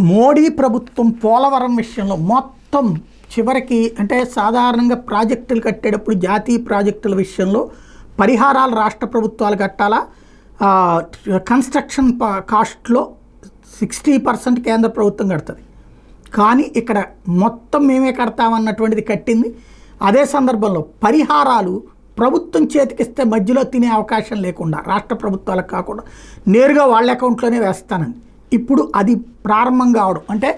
మోడీ ప్రభుత్వం పోలవరం విషయంలో మొత్తం చివరికి అంటే సాధారణంగా ప్రాజెక్టులు కట్టేటప్పుడు జాతీయ ప్రాజెక్టుల విషయంలో పరిహారాలు రాష్ట్ర ప్రప్రభుత్వాలు కట్టాలా, కన్స్ట్రక్షన్ కాస్ట్లో 60% కేంద్ర ప్రభుత్వం కడుతుంది. కానీ ఇక్కడ మొత్తం మేమే కడతామన్నటువంటిది కట్టింది. అదే సందర్భంలో పరిహారాలు ప్రభుత్వం చేతికిస్తే మధ్యలో తినే అవకాశం లేకుండా రాష్ట్ర ప్రభుత్వాలకు కాకుండా నేరుగా వాళ్ళ అకౌంట్లోనే వేస్తానండి. ఇప్పుడు అది ప్రారంభం కావడం అంటే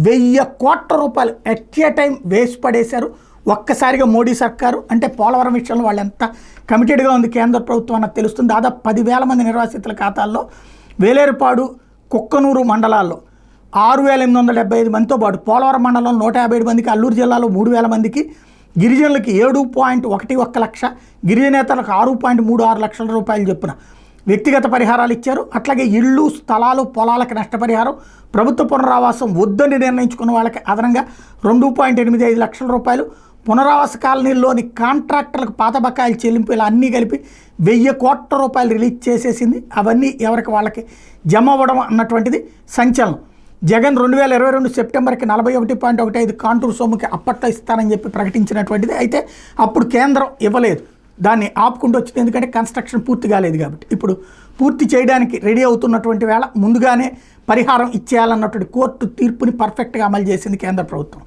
1000 కోట్ల రూపాయలు ఎట్ ఏ టైం వేసి పడేశారు ఒక్కసారిగా మోడీ సర్కారు. అంటే పోలవరం విషయంలో వాళ్ళు ఎంత కమిటెడ్గా ఉంది కేంద్ర ప్రభుత్వం అన్నది తెలుస్తుంది. దాదాపు 10,000 మంది నిర్వాసితుల ఖాతాల్లో వేలేరుపాడు, కుక్కనూరు మండలాల్లో 6,875 మందితో పాటు పోలవరం మండలంలో 157 మందికి, అల్లూరు జిల్లాలో 3,000 మందికి, గిరిజనులకి 7.11 లక్ష, గిరిజనేతలకు 6.36 లక్షల రూపాయలు చొప్పున వ్యక్తిగత పరిహారాలు ఇచ్చారు. అట్లాగే ఇళ్ళు, స్థలాలు, పొలాలకు నష్టపరిహారం, ప్రభుత్వ పునరావాసం వద్దని నిర్ణయించుకున్న వాళ్ళకి అదనంగా 2.85 లక్షల రూపాయలు, పునరావాస కాలనీల్లోని కాంట్రాక్టర్లకు పాత బకాయిలు చెల్లింపు, ఇలా అన్నీ కలిపి 1000 కోట్ల రూపాయలు రిలీజ్ చేసేసింది. అవన్నీ ఎవరికి వాళ్ళకి జమ అవ్వడం అన్నటువంటిది సంచలనం. జగన్ 2022 సెప్టెంబర్కి 41.15 కాంటూరు సొమ్ముకి అప్పట్లో ఇస్తానని చెప్పి ప్రకటించినటువంటిది. అయితే అప్పుడు కేంద్రం ఇవ్వలేదు, దాన్ని ఆపుకుంటూ వచ్చింది. ఎందుకంటే కన్స్ట్రక్షన్ పూర్తి కాలేదు కాబట్టి. ఇప్పుడు పూర్తి చేయడానికి రెడీ అవుతున్నటువంటి వేళ ముందుగానే పరిహారం ఇచ్చేయాలన్నటువంటి కోర్టు తీర్పుని పర్ఫెక్ట్గా అమలు చేసింది కేంద్ర ప్రభుత్వం.